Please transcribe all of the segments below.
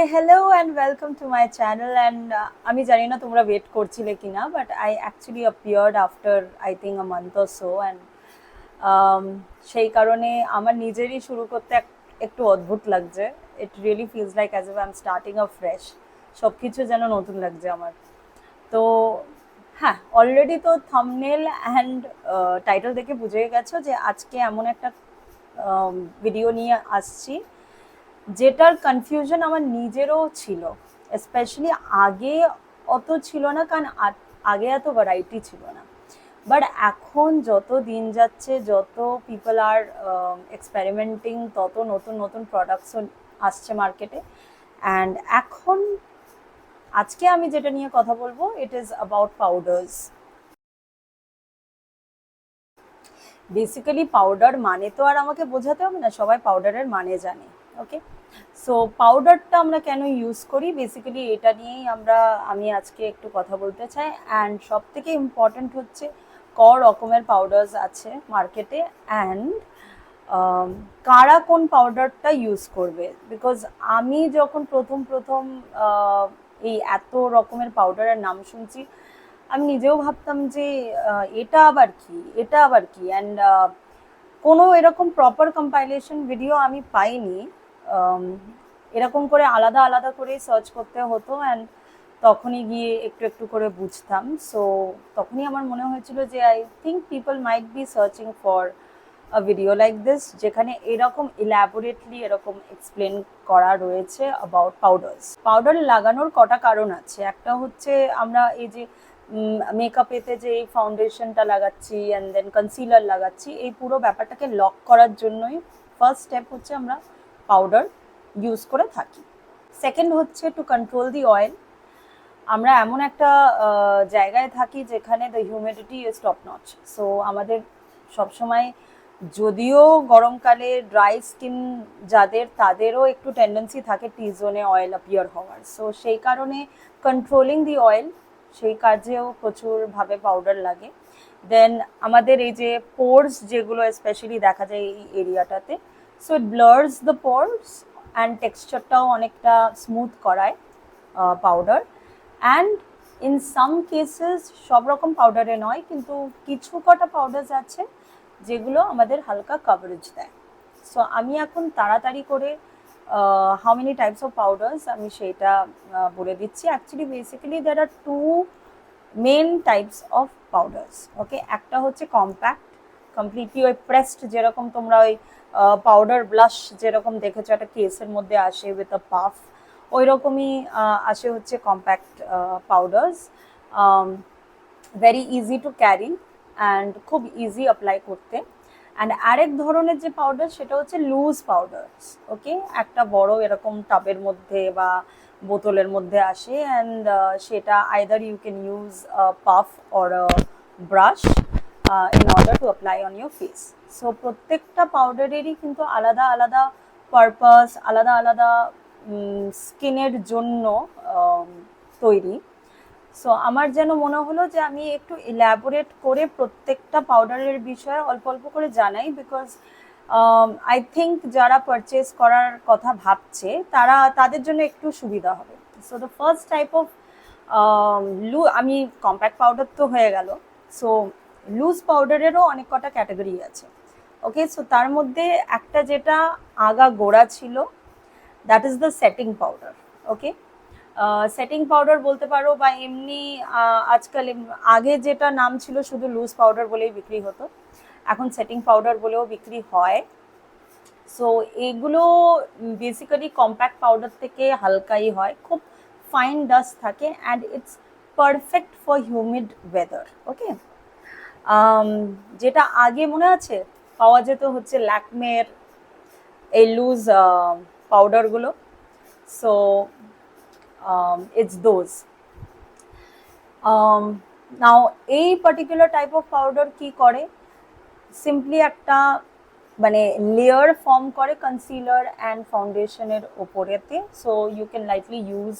Hello and welcome to my channel and আমি জানি না তোমরা ওয়েট করছিলে কিনা but I actually appeared after I think a month or so and সেই কারণে আমার নিজেরই শুরু করতে একটু অদ্ভুত লাগছে. It really feels like as if I'm starting afresh. সবকিছু যেন নতুন লাগছে আমার. তো হ্যাঁ, অলরেডি তো থাম্বনেল অ্যান্ড টাইটেল দেখে বুঝে গেছো যে আজকে এমন একটা ভিডিও নিয়ে আসছি যেটার কনফিউশন আমার নিজেরও ছিল, স্পেশালি আগে অত ছিল না, কারণ আগে এত ভ্যারাইটি ছিল না. বাট এখন যত দিন যাচ্ছে, যত পিপল আর এক্সপেরিমেন্টিং, তত নতুন নতুন প্রোডাক্টস আসছে মার্কেটে. অ্যান্ড এখন আজকে আমি যেটা নিয়ে কথা বলবো, it is about powders. Basically powder মানে তো আর আমাকে বোঝাতে হবে না, সবাই পাউডারের মানে জানে. ওকে, সো পাউডারটা আমরা কেন ইউজ করি, বেসিক্যালি এটা নিয়েই আমি আজকে একটু কথা বলতে চাই. অ্যান্ড সব থেকে ইম্পর্ট্যান্ট হচ্ছে রকমের পাউডার্স আছে মার্কেটে অ্যান্ড কারা কোন পাউডারটা ইউজ করবে. বিকজ আমি যখন প্রথম এই এত রকমের পাউডারের নাম শুনছি, আমি নিজেও ভাবতাম যে এটা আবার কি অ্যান্ড কোনো এরকম প্রপার কম্পাইলেশন ভিডিও আমি পাইনি. এরকম করে আলাদা আলাদা করে সার্চ করতে হতো অ্যান্ড তখনই গিয়ে একটু একটু করে বুঝতাম. সো তখনই আমার মনে হয়েছিল যে I think people might be searching for a video like this, যেখানে এরকম ইলাবোরেটলি এরকম এক্সপ্লেন করা রয়েছে অ্যাবাউট পাউডার্স. পাউডার লাগানোর কটা কারণ আছে. একটা হচ্ছে আমরা এই যে মেকআপেতে যে এই ফাউন্ডেশনটা লাগাচ্ছি অ্যান্ড দেন কনসিলার লাগাচ্ছি, এই পুরো ব্যাপারটাকে লক করার জন্যই ফার্স্ট স্টেপ হচ্ছে আমরা পাউডার ইউজ করে থাকি. সেকেন্ড হচ্ছে টু কন্ট্রোল দি অয়েল. আমরা এমন একটা জায়গায় থাকি যেখানে the humidity is top notch. So আমাদের সবসময়, যদিও গরমকালে ড্রাই স্কিন যাদের, তাদেরও একটু টেন্ডেন্সি থাকে টি জোনে অয়েল অ্যাপিয়ার হওয়ার. সো সেই কারণে কন্ট্রোলিং দি অয়েল, সেই কাজেও প্রচুরভাবে পাউডার লাগে. দেন আমাদের এই যে পোর্স যেগুলো স্পেশালি দেখা যায় এই এরিয়াটাতে, so it blurs the pores and টেক্সচারটাও অনেকটা স্মুথ করায় powder. And in some cases, সব রকম পাউডারে নয়, কিন্তু কিছু কটা পাউডার্স আছে যেগুলো আমাদের হালকা কভারেজ দেয়. সো আমি এখন তাড়াতাড়ি করে how many types of powders আমি সেটা বলে দিচ্ছি. Actually basically there are two main types of powders. Okay, একটা হচ্ছে কম্প্যাক্ট, কমপ্লিটলি ওই প্রেসড, যেরকম তোমরা ওই পাউডার ব্লাশ যেরকম দেখেছো একটা কেসের মধ্যে আসে উইথ আ পাফ, ওই রকমই আসে হচ্ছে compact powders. Very easy to carry and খুব ইজি অ্যাপ্লাই করতে. অ্যান্ড আরেক ধরনের যে পাউডার, সেটা হচ্ছে লুজ পাউডার্স. ওকে, একটা বড় এরকম টাবের মধ্যে বা বোতলের মধ্যে আসে অ্যান্ড সেটা either you can use puff or brush in order to apply on your face. So প্রত্যেকটা পাউডারেরই কিন্তু আলাদা আলাদা পারপাস, আলাদা আলাদা স্কিনের জন্য তৈরি. সো আমার যেন মনে হলো যে আমি একটু ইলাবোরেট করে প্রত্যেকটা পাউডারের বিষয়ে অল্প অল্প করে জানাই. বিকজ আই থিঙ্ক যারা পারচেস করার কথা ভাবছে, তাদের জন্য একটু সুবিধা হবে. So the first type of আমি কম্প্যাক্ট পাউডার তো হয়ে গেল. সো লুজ পাউডারেরও অনেক কটা ক্যাটাগরি আছে. ওকে, সো তার মধ্যে একটা যেটা আগা গোড়া ছিল, that is the setting powder. Okay, setting powder বলতে পারো, বা এমনি আজকাল আগে যেটা নাম ছিল শুধু লুজ পাউডার বলেই বিক্রি হতো, এখন সেটিং পাউডার বলেও বিক্রি হয়. সো এগুলো বেসিক্যালি কম্প্যাক্ট পাউডার থেকে হালকাই হয়, খুব ফাইন ডাস্ট থাকে and it's perfect for humid weather. Okay, যেটা আগে মনে আছে পাওয়া যেত হচ্ছে ল্যাকমের এই লুজ পাউডারগুলো. So it's those. Now এই পার্টিকুলার টাইপ অফ পাউডার কি করে, সিম্পলি একটা মানে লেয়ার ফর্ম করে কনসিলার অ্যান্ড ফাউন্ডেশনের ওপরেতে. So you can lightly use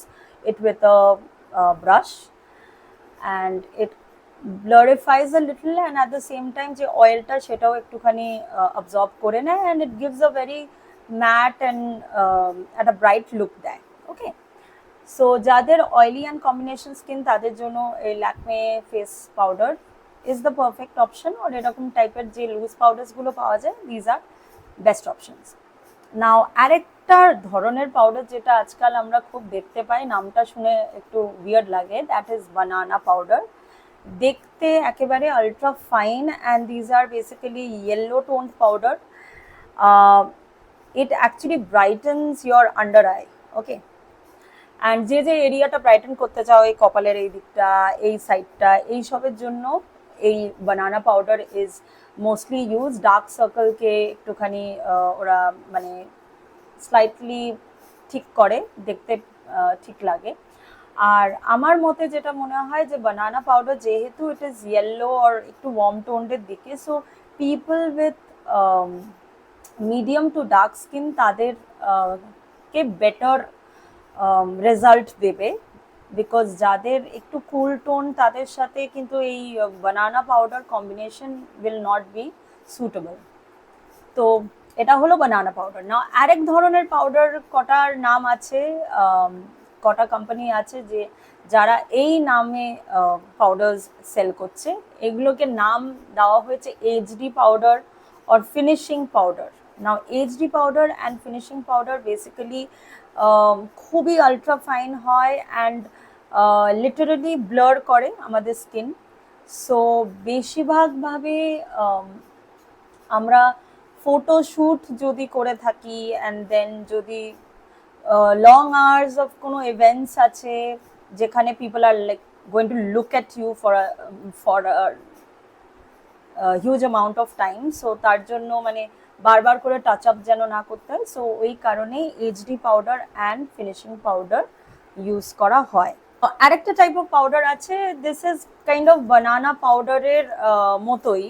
it with a brush and it blurifies a little and at the same time যে অয়েলটা সেটাও একটুখানি absorb করে নেয় and it gives a very matte and একটা ব্রাইট লুক দেয়. ওকে, সো যাদের oily and combination skin তাদের জন্য এই Lakme face powder is the perfect option. আর এরকম টাইপের যে লুজ পাউডার্সগুলো পাওয়া যায়, these are best options. Now আরেকটা ধরনের পাউডার যেটা আজকাল আমরা খুব দেখতে পাই, নামটা শুনে একটু উইয়ার্ড লাগে, দ্যাট ইজ বানানা পাউডার। দেখতে একেবারে ultra fine and these are basically yellow toned powder. It actually brightens your under eye, okay. And যে যে এরিয়াটা ব্রাইটেন করতে চাও, এই কপালের এই দিকটা, এই সাইডটা, এইসবের জন্য এই banana powder is mostly use. Dark সার্কেলকে একটুখানি ওরা মানে স্লাইটলি ঠিক করে, দেখতে ঠিক লাগে। আর আমার মতে যেটা মনে হয় যে বানানা পাউডার যেহেতু ইট ইজ ইয়েলো আর একটু ওয়ার্ম টোন্ডের দিকে, so people with medium to dark skin তাদের কে বেটার রেজাল্ট দেবে। বিকজ যাদের একটু কুল টোন তাদের সাথে কিন্তু এই banana powder combination will not be suitable. তো এটা হলো বানানা পাউডার। না আরেক ধরনের পাউডার কটার নাম আছে, কটা কোম্পানি আছে যে যারা এই নামে পাউডার্স সেল করছে। এগুলোকে নাম দেওয়া হয়েছে HD powder or finishing powder. Now HD powder and finishing powder basically খুবই আলট্রা ফাইন হয় অ্যান্ড লিটারালি ব্লার করে আমাদের স্কিন। সো বেশিরভাগভাবে আমরা ফটোশ্যুট যদি করে থাকি অ্যান্ড দেন যদি লং আওয়ার্স অফ কোনো ইভেন্টস আছে যেখানে people are like going to look at you for huge amount of time, so তার জন্য মানে বারবার করে টাচ আপ যেন না করতে হয়, সো ওই কারণেই HD powder and finishing powder use করা হয়। আরেকটা টাইপ অফ পাউডার আছে, দিস ইজ কাইন্ড অফ বানানা পাউডারের মতোই,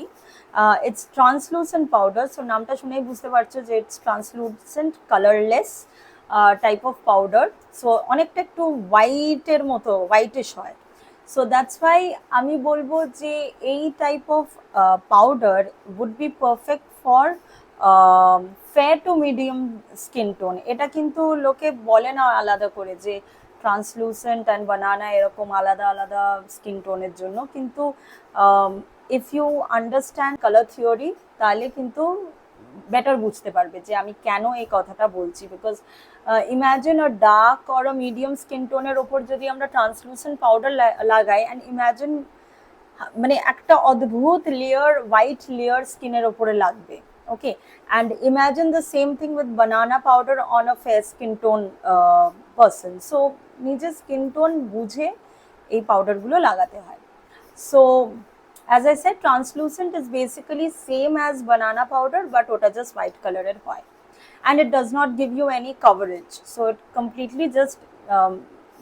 ইটস ট্রান্সলুসেন্ট পাউডার। সো নামটা শুনেই বুঝতে পারছো যে it's translucent colourless type of powder. So অনেকটা একটু হোয়াইটের মতো, হোয়াইটিশ হয়। সো দ্যাটস ওয়াই আমি বলবো যে এই type of powder would be perfect for fair to medium skin tone. এটা কিন্তু লোকে বলে না আলাদা করে যে ট্রান্সলুসেন্ট অ্যান্ড বানানা এরকম আলাদা আলাদা স্কিন টোনের জন্য, কিন্তু if you understand colour theory তাহলে কিন্তু বেটার বুঝতে পারবে যে আমি কেন এই কথাটা বলছি। Because imagine a dark or a medium skin টোনের ওপর যদি আমরা ট্রান্সলুসেন্ট পাউডার লাগাই, অ্যান্ড ইম্যাজিন মানে একটা অদ্ভুত লেয়ার, হোয়াইট লেয়ার স্কিনের ওপরে লাগবে, okay. And imagine the same thing with banana powder on a fair skin tone person. So নিজের স্কিন টোন বুঝে এই পাউডারগুলো লাগাতে হয়। So as I said, translucent is basically same as banana powder, but ওটা just white colored হয়, and it does not give you any coverage. So it completely just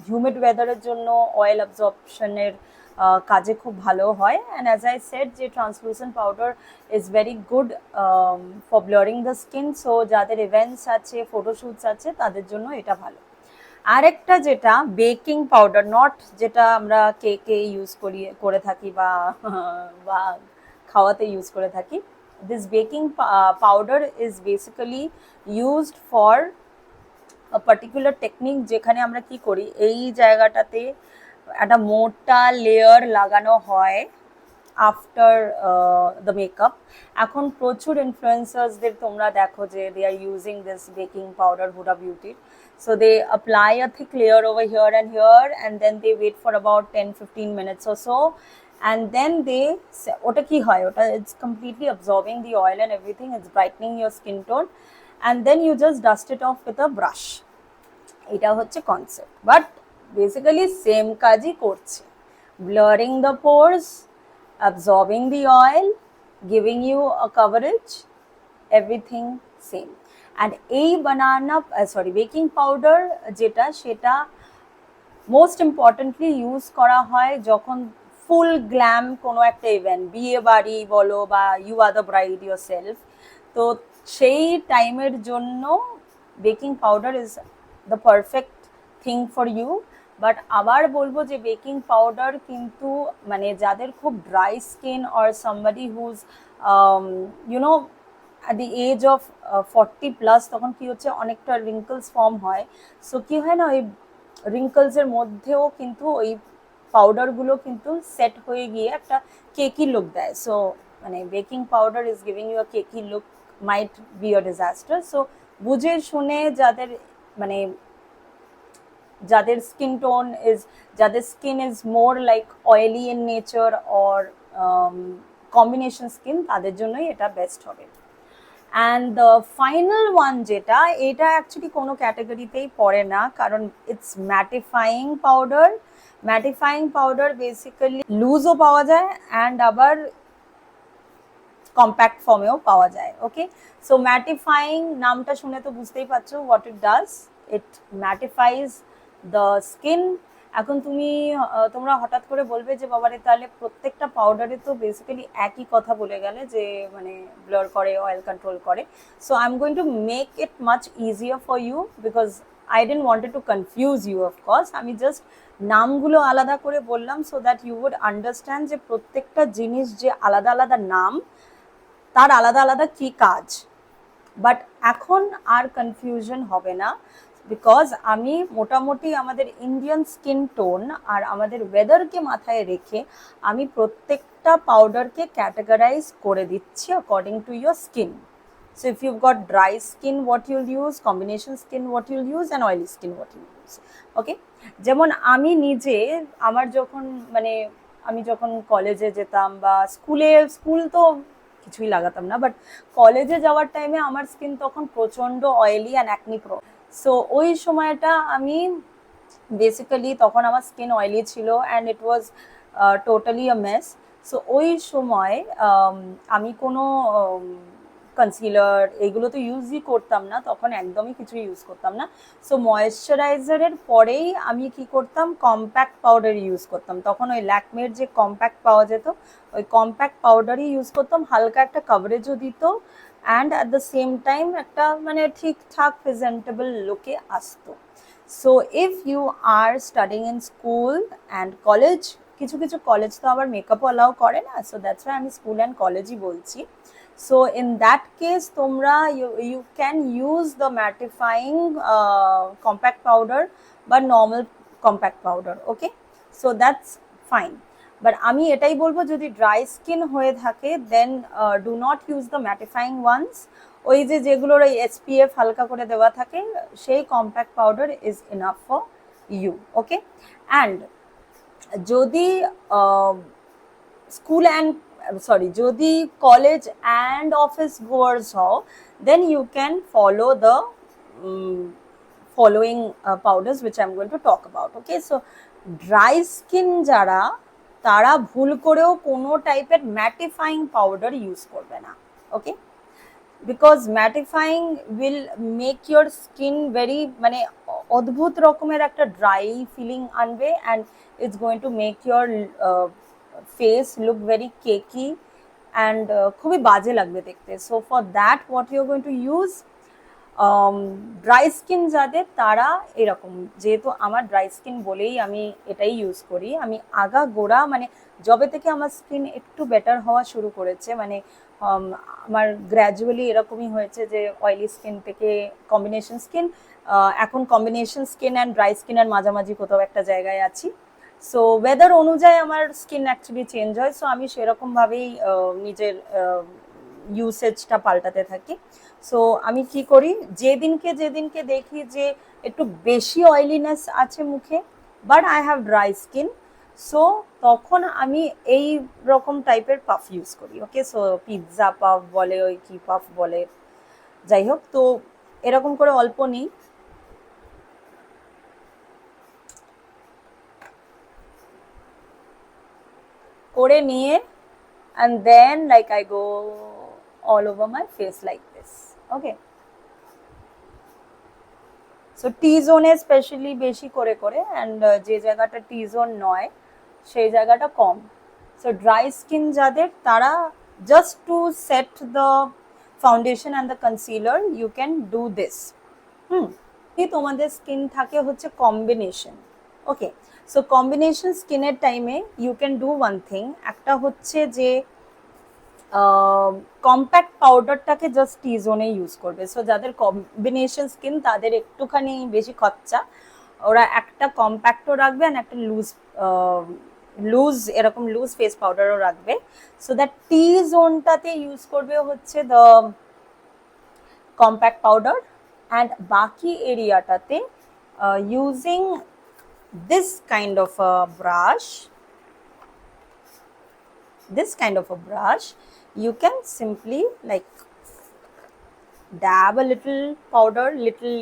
humid weather এর জন্য oil absorption এর কাজে খুব ভালো হয়। And as I said যে translucent powder is very good for blurring the skin. So যাদের events আছে, photoshoots আছে তাদের জন্য এটা ভালো। আরেকটা যেটা বেকিং পাউডার, নট যেটা আমরা কেকে ইউজ করে থাকি বা খাওয়াতে ইউজ করে থাকি। This baking powder is basically used for a particular technique, যেখানে আমরা কি করি এই জায়গাটাতে একটা মোটা লেয়ার লাগানো হয় আফটার দ্য মেকআপ। এখন প্রচুর ইনফ্লুয়েন্সার্সদের তোমরা দেখো যে they are using this baking powder, Huda বিউটির। So they apply a thick layer over here, and then they wait for about 10-15 minutes or so, and then they ota ki hoy ota it's completely absorbing the oil and everything, it's brightening your skin tone, and then you just dust it off with a brush. Eta hocche concept, but basically same kaji korche, blurring the pores, absorbing the oil, giving you a coverage, everything same. And এই বানানা baking powder যেটা, সেটা most importantly use করা হয় যখন ফুল glam কোনো একটা event, বিয়ে বাড়ি বলো বা you are the bride yourself, তো সেই টাইমের জন্য baking powder is the perfect thing for you. But আবার বলবো যে বেকিং পাউডার কিন্তু মানে যাদের খুব dry skin or somebody whose you know at the age of 40 plus, তখন কি হচ্ছে অনেকটা রিঙ্কলস ফর্ম হয়। সো কি হয় না, ওই রিঙ্কলসের মধ্যেও কিন্তু ওই পাউডারগুলো কিন্তু সেট হয়ে গিয়ে একটা কেকি লুক দেয়। সো মানে baking powder is giving you a cakey look might be a disaster. So বুঝে শুনে যাদের মানে যাদের স্কিন টোন ইজ যাদের skin is more like oily in nature or combination skin, তাদের জন্যই এটা বেস্ট হবে। অ্যান্ড দ্য ফাইনাল ওয়ান যেটা, এটা অ্যাকচুয়ালি কোনো ক্যাটাগরিতেই পড়ে না, কারণ it's mattifying powder. Mattifying powder basically লুজও পাওয়া যায় অ্যান্ড আবার কম্প্যাক্ট ফর্মেও পাওয়া যায়। ওকে, সো ম্যাটিফাইং নামটা শুনে তো বুঝতেই পারছো what it does, it mattifies the skin. এখন তোমরা হঠাৎ করে বলবে যে বাবারে তাহলে প্রত্যেকটা পাউডারে তো বেসিক্যালি একই কথা বলে গেলে যে মানে ব্লার করে, অয়েল কন্ট্রোল করে। So I am going to make it much easier for you because I didn't wanted to confuse you of course. আমি জাস্ট নামগুলো আলাদা করে বললাম so that you would understand যে প্রত্যেকটা জিনিস যে আলাদা আলাদা নাম, তার আলাদা আলাদা কি কাজ। বাট এখন আর কনফিউশন হবে না, বিকজ আমি মোটামুটি আমাদের ইন্ডিয়ান স্কিন টোন আর আমাদের ওয়েদারকে মাথায় রেখে আমি প্রত্যেকটা পাউডারকে ক্যাটাগরাইজ করে দিচ্ছি according to your skin. So if you've got dry skin, what you'll use, combination skin, what you'll use, and oily skin, what you'll use. Okay, যেমন আমি নিজে আমার যখন মানে আমি যখন কলেজে যেতাম বা স্কুল তো কিছুই লাগাতাম না, বাট কলেজে যাওয়ার টাইমে আমার স্কিন তখন প্রচণ্ড oily and acne pro. So ওই সময়টা আমি বেসিক্যালি তখন আমার স্কিন অয়েলি ছিল and it was totally a mace. So ওই সময় আমি কোনো কনসিলার এগুলো তো ইউজই করতাম না, তখন একদমই কিছু ইউজ করতাম না। সো ময়েশ্চারাইজারের পরেই আমি কি করতাম, কম্প্যাক্ট পাউডার ইউজ করতাম। তখন ওই ল্যাকমের যে কম্প্যাক্ট পাওয়া যেত, ওই কম্প্যাক্ট পাউডারই ইউজ করতাম, হালকা একটা কভারেজও দিত and at the same time একটা মানে ঠিকঠাক প্রেজেন্টেবল লুকে আসতো। So if you are studying in school and college, কিছু কিছু কলেজ তো আবার মেকআপও অ্যালাউ করে না, সো দ্যাটস ওয়াই আমি স্কুল অ্যান্ড কলেজই বলছি। So in that case তোমরা you can use the mattifying compact powder বা normal compact powder, okay, so that's fine. But আমি এটাই বলবো যদি dry skin হয়ে থাকে then do not use the mattifying ones. ওই যেগুলোর ওই SPF হালকা করে দেওয়া থাকে সেই compact powder is enough for you, okay. And যদি স্কুল অ্যান্ড যদি কলেজ অ্যান্ড অফিস গোয়ার্স হও, then you can follow the following powders which I'm going to talk about, okay. So dry skin যারা, তারা ভুল করেও কোনো টাইপের mattifying powder use করবে না, okay, because mattifying will make your skin very মানে অদ্ভুত রকমের একটা ড্রাই ফিলিং আনবে and it's going to make your face look very cakey and খুবই বাজে লাগবে দেখতে। So for that what you are going to use, dry skin যাদের তারা এরকম, যেহেতু আমার ড্রাই স্কিন বলেই আমি এটাই ইউজ করি। আমি আগা গোড়া মানে যবে থেকে আমার স্কিন একটু বেটার হওয়া শুরু করেছে, মানে আমার গ্র্যাজুয়ালি এরকমই হয়েছে যে অয়েলি স্কিন থেকে কম্বিনেশন স্কিন, এখন কম্বিনেশন স্কিন অ্যান্ড ড্রাই স্কিনের মাঝামাঝি কোথাও একটা জায়গায় আছি। সো ওয়েদার অনুযায়ী আমার স্কিন অ্যাকচুয়ালি চেঞ্জ হয়, সো আমি সেরকমভাবেই নিজের ইউসেজটা পাল্টাতে থাকি। সো আমি কি করি, যেদিনকে দেখি যে একটু বেশি অয়েলিনেস আছে মুখে but I have dry skin, so তখন আমি এই রকম টাইপের পাফ ইউজ করি, ওকে। সো পিৎজা পাফ বলে, ওই কি পাফ বলে, যাই হোক, তো এরকম করে অল্প নিই, করে নিয়ে and then like I go all over my face like this, okay. So T-zone specially বেশি করে and যে জায়গাটা T-zone নয় সেই জায়গাটা কম। So dry skin যাদের, তারা just to set the foundation and the concealer you can do this. তোমাদের স্কিন থাকে হচ্ছে কম্বিনেশন, ওকে। সো কম্বিনেশন স্কিনের টাইমে you can do one thing, একটা হচ্ছে যে কম্প্যাক্ট পাউডারটাকে জাস্ট টি জোনে ইউজ করবে। সো যাদের কম্বিনেশন স্কিন তাদের একটুখানি বেশি খরচা, ওরা একটা কম্প্যাক্টও রাখবে আর একটা এরকম লুজ ফেস পাউডারও রাখবে। সো দ্যাট টি জোনটাতে ইউজ করবে হচ্ছে দ্য কম্প্যাক্ট পাউডার, অ্যান্ড বাকি এরিয়াটাতে using this kind of a brush, you can simply like dab a little powder, little,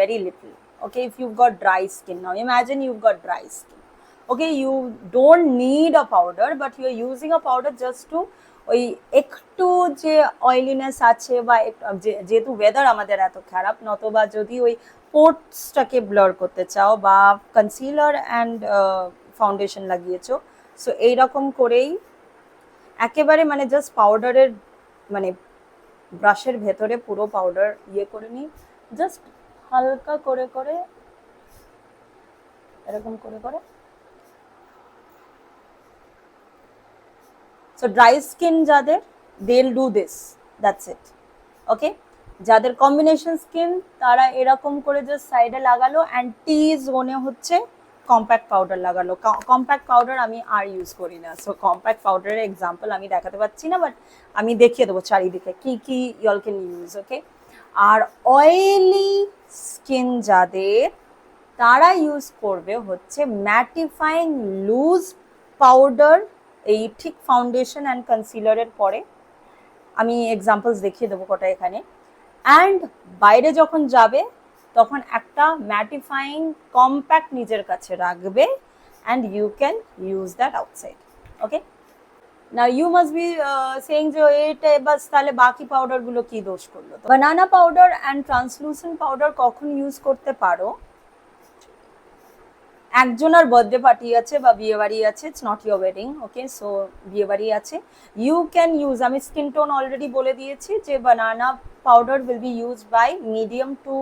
very little. Okay, if you've got dry skin, now imagine you've got dry skin. Okay, you don't need a powder, but you are using a powder just to ওই একটু যে oiliness আছে বা যেহেতু weather আমাদের এত খারাপ, নতবা যদি ওই পোর্টসটাকে ব্লার করতে চাও বা কনসিলার অ্যান্ড ফাউন্ডেশন লাগিয়েছো, সো এইরকম করেই একেবারে মানে জাস্ট পাউডারের মানে ব্রাশের ভেতরে পুরো পাউডার করে নিই, জাস্ট হালকা করে করে এরকম করে করে। সো ড্রাই স্কিন যাদের, they'll do this, that's it. ওকে, যাদের কম্বিনেশন স্কিন তারা এরকম করে জাস্ট সাইডে লাগালো, অ্যান্ড টি জোনে হচ্ছে কম্প্যাক্ট পাউডার লাগালো। কম্প্যাক্ট পাউডার আমি আর ইউজ করি না, সো কম্প্যাক্ট পাউডারের এক্সাম্পল আমি দেখাতে পাচ্ছি না, বাট আমি দেখিয়ে দেবো চারিদিকে কি কি ইয়ল ক্যান ইউজ। ওকে, আর অয়েলি স্কিন যাদের, তারা ইউজ করবে হচ্ছে ম্যাটিফাইং লুজ পাউডার, এই ঠিক ফাউন্ডেশন অ্যান্ড কনসিলারের পরে। আমি এক্সাম্পলস দেখিয়ে দেবো কটা এখানে। অ্যান্ড বাইরে যখন যাবে তখন একটা ম্যাটিফাইং কম্প্যাক্ট নিজের কাছে রাখবে, and you can use that outside. Okay, now you must be saying যে এটা বাস তাহলে বাকি পাউডারগুলো কি দোষ করলো? Banana powder and translucent powder কখন ইউজ করতে পারো? একজনের বার্থডে পার্টি আছে বা বিয়ে বাড়ি আছে, it's not your wedding, okay, so বিয়ে বাড়ি আছে, ইউ ক্যান ইউজ, আমি স্কিন টোন অলরেডি বলে দিয়েছি যে বানানা powder will be used by medium to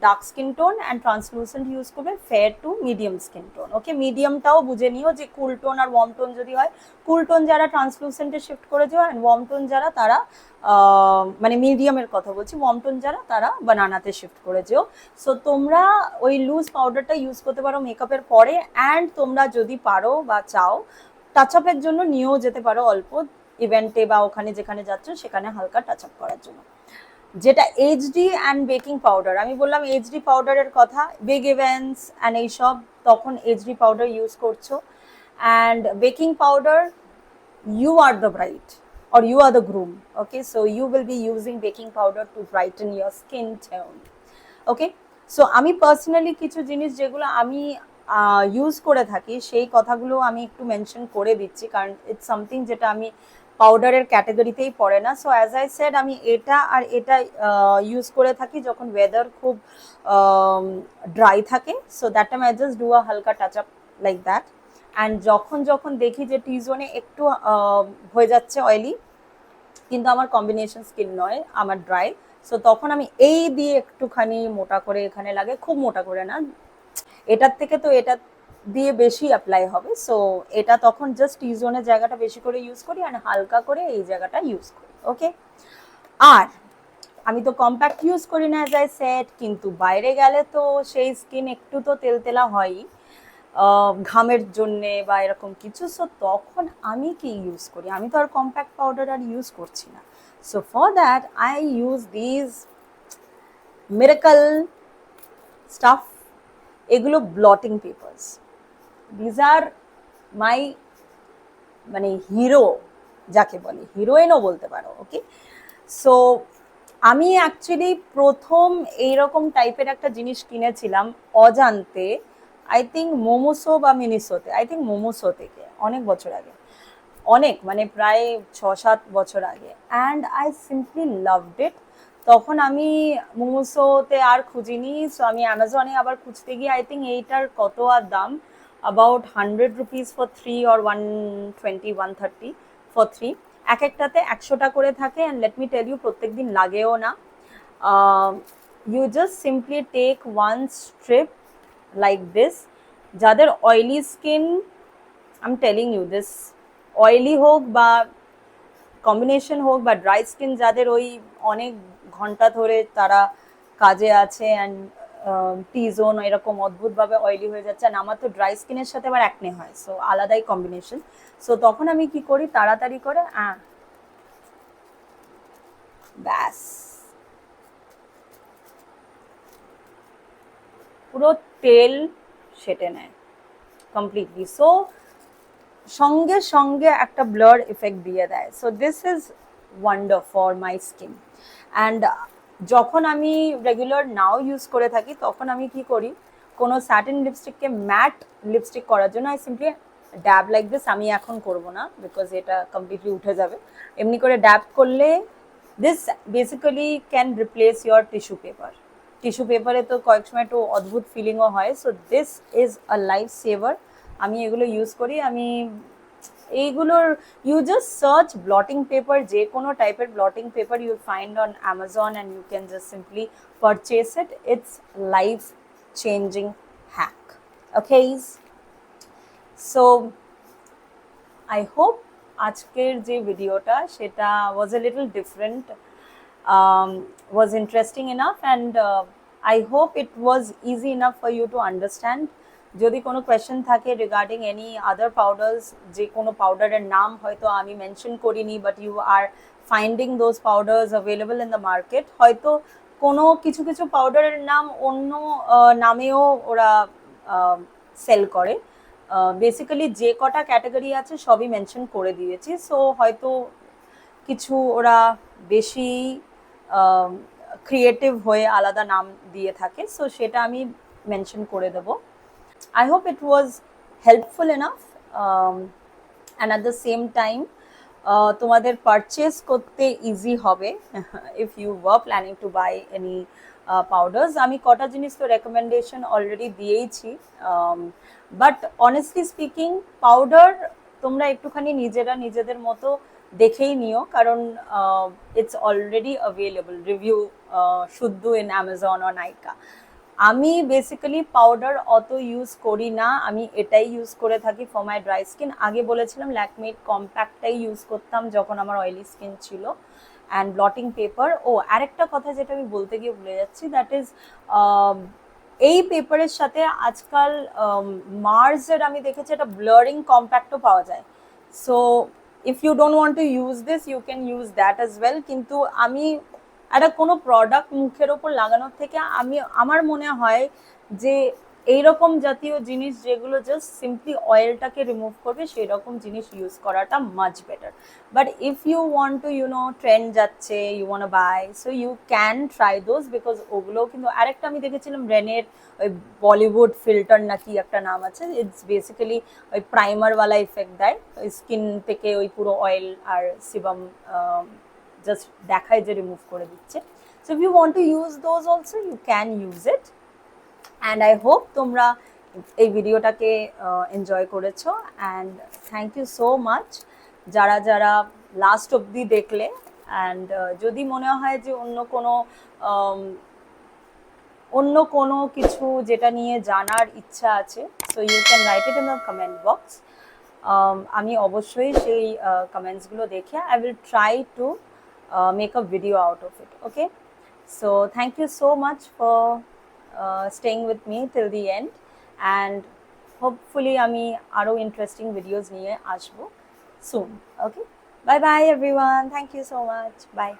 dark skin tone, and translucent use করবে fair to medium skin tone. ওকে, মিডিয়ামটাও বুঝে নিও যে কুল টোন আর ওয়ার্ম টোন যদি হয়, কুল টোন যারা ট্রান্সলুসেন্টে শিফট করে যাও, অ্যান্ড ওয়ার্ম টোন যারা তারা মানে মিডিয়ামের কথা বলছি, ওয়ার্ম টোন যারা তারা বানানাতে শিফট করে যেও। সো তোমরা ওই লুজ পাউডারটা ইউজ করতে পারো মেকআপের পরে, অ্যান্ড তোমরা যদি পারো বা চাও টাচ আপের জন্য নিয়েও যেতে পারো অল্প, ইভেন্টে বা ওখানে যেখানে যাচ্ছ সেখানে হালকা টাচ আপ করার জন্য। যেটা এইচডি অ্যান্ড বেকিং পাউডার, আমি বললাম এইচডি পাউডারের কথা, বিগ ইভেন্টস অ্যান্ড এইসব তখন এইচডি পাউডার ইউজ করছো, and baking powder you are the bride or you are the groom, okay, so you will be using baking powder to brighten your skin tone. Okay, so আমি personally কিছু জিনিস যেগুলো আমি use করে থাকি সেই কথাগুলো আমি একটু মেনশন করে দিচ্ছি, কারণ ইটস সামথিং যেটা আমি পাউডারের ক্যাটাগরিতেই পড়ে না। সো অ্যাজ আই সেড, আমি এটা আর এটা ইউজ করে থাকি যখন ওয়েদার খুব ড্রাই থাকে, so that time I just do a হালকা touch up like that. And যখন দেখি যে টি জোনে একটু হয়ে যাচ্ছে অয়েলি, কিন্তু আমার কম্বিনেশন স্কিন নয়, আমার ড্রাই, সো তখন আমি এই দিয়ে একটুখানি মোটা করে এখানে লাগে, খুব মোটা করে না, এটার থেকে তো এটা দিয়ে বেশি অ্যাপ্লাই হবে, সো এটা তখন জাস্ট টি জোনের জায়গাটা বেশি করে ইউজ করি, আর হালকা করে এই জায়গাটা ইউজ করি। ওকে, আর আমি তো কম্প্যাক্ট ইউজ করি না অ্যাজ আই সেড, কিন্তু বাইরে গেলে তো সেই স্কিন একটু তো তেলতেলা হয়ই ঘামের জন্যে বা এরকম কিছু, সো তখন আমি কি ইউজ করি? আমি তো আর কম্প্যাক্ট পাউডার আর ইউজ করছি না, so for that I use these miracle staff, এগুলো ব্লটিং পেপার্স, দিজ আর মাই মানে হিরো, যাকে বলে হিরোইনও বলতে পারো। ওকে, সো আমি অ্যাকচুয়ালি প্রথম এইরকম টাইপের একটা জিনিস কিনেছিলাম অজান্তে, আই থিঙ্ক মোমোসো বা মিনিসোতে, আই থিঙ্ক মোমোসো থেকে, অনেক বছর আগে, অনেক মানে প্রায় 6-7 বছর আগে, and I simply loved it. তখন আমি মোমোসোতে আর খুঁজিনি, সো আমি অ্যামাজনে আবার খুঁজতে গিয়ে আই থিঙ্ক এইটার কত আর দাম, about 100 rupees for 3 or 120-130 for 3, এক একটাতে 100টা করে থাকে, and let me tell you প্রত্যেক দিন লাগেও না। You just simply take one strip like this, যাদের oily skin, I am telling you this, oily হোক বা কম্বিনেশন হোক বা ড্রাই স্কিন, যাদের ওই অনেক ঘন্টা ধরে তারা কাজে আছে অ্যান্ড টি জোন এরকম অদ্ভুতভাবে অয়েলি হয়ে যাচ্ছে, আর আমার তো ড্রাই স্কিনের সাথে আবার অ্যাকনে হয়, সো আলাদাই কম্বিনেশন। সো তখন আমি কি করি, তাড়াতাড়ি করে ব্যাস পুরো তেল সেটে নেয় কমপ্লিটলি। সো সঙ্গে সঙ্গে একটা ব্লার এফেক্ট দিয়ে দেয়। So this is wonder for my skin. And যখন আমি রেগুলার নাও ইউজ করে থাকি, তখন আমি কি করি, কোনো স্যাটিন লিপস্টিককে ম্যাট লিপস্টিক করার জন্য I simply dab like this. আমি এখন করব না বিকজ এটা কমপ্লিটলি উঠে যাবে। এমনি করে ড্যাব করলে this basically can replace your tissue paper. Tissue পেপারে তো কয়েক সময় একটু অদ্ভুত ফিলিংও হয়। So this is a life saver. আমি এগুলো ইউজ করি। আমি এইগুলোর, you just search blotting paper, যে কোনো টাইপের blotting paper you find on Amazon and you can just simply purchase it. It's life changing hack. Okay, so I hope আজকের যে ভিডিওটা সেটা was a little different, was interesting enough, and I hope it was easy enough for you to understand. যদি কোনো question থাকে regarding any other পাউডার্স, যে কোনো পাউডারের নাম হয়তো আমি মেনশন করিনি, but you are finding those powders available in the market, হয়তো কোনো কিছু কিছু পাউডারের নাম অন্য নামেও ওরা সেল করে। বেসিক্যালি যে কটা ক্যাটাগরি আছে সবই মেনশন করে দিয়েছি। সো হয়তো কিছু ওরা বেশি ক্রিয়েটিভ হয়ে আলাদা নাম দিয়ে থাকে, সো সেটা আমি মেনশন করে দেবো। I hope it was helpful enough, and at the same time তোমাদের পারচেস করতে ইজি হবে if you were planning to buy any powders. আমি কটা জিনিস তো রেকমেন্ডেশন অলরেডি দিয়েইছি, বাট অনেস্টলি স্পিকিং পাউডার তোমরা একটুখানি নিজেরা নিজেদের মতো দেখেই নিও, কারণ ইটস অলরেডি অ্যাভেলেবল রিভিউ শুদ্ধ ইন অ্যামাজন or নাইকা। আমি বেসিক্যালি পাউডার অত ইউজ করি না, আমি এটাই ইউজ করে থাকি ফর মাই ড্রাই স্কিন। আগে বলেছিলাম ল্যাকমেড কম্প্যাক্টটাই ইউজ করতাম যখন আমার অয়েলি স্কিন ছিল, অ্যান্ড ব্লটিং পেপার। ও আরেকটা কথা যেটা আমি বলতে গিয়ে ভুলে যাচ্ছি, দ্যাট ইজ এই পেপারের সাথে আজকাল মার্সের আমি দেখেছি একটা ব্লারিং কম্প্যাক্টও পাওয়া যায়। So if you don't want to use this you can use that as well. কিন্তু আমি একটা কোনো প্রোডাক্ট মুখের ওপর লাগানোর থেকে আমার মনে হয় যে এইরকম জাতীয় জিনিস যেগুলো জাস্ট সিম্পলি অয়েলটাকে রিমুভ করবে সেই রকম জিনিস ইউজ করাটা much better. But if you want to trend যাচ্ছে, you want buy, so you can try those, because ওগুলোও কিন্তু। আরেকটা আমি দেখেছিলাম রেনের ওই বলিউড ফিল্টার নাকি একটা নাম আছে, ইটস বেসিক্যালি ওই প্রাইমারওয়ালা ইফেক্ট দেয়, ওই স্কিন থেকে ওই পুরো অয়েল আর সিবাম জাস্ট দেখায় যে রিমুভ করে দিচ্ছে। So if you want to use those also you can use it. And I hope তোমরা এই ভিডিওটাকে এনজয় করেছো, and thank you so much যারা যারা লাস্ট অবধি দেখলে। অ্যান্ড যদি মনে হয় যে অন্য কোনো কিছু যেটা নিয়ে জানার ইচ্ছা আছে, so you can write it in the comment box. আমি অবশ্যই সেই কমেন্টসগুলো দেখে I will try to make a video out of it. Okay, so thank you so much for staying with me till the end, and hopefully ami aro interesting videos niye ashbo soon. Okay, bye bye everyone, thank you so much, bye.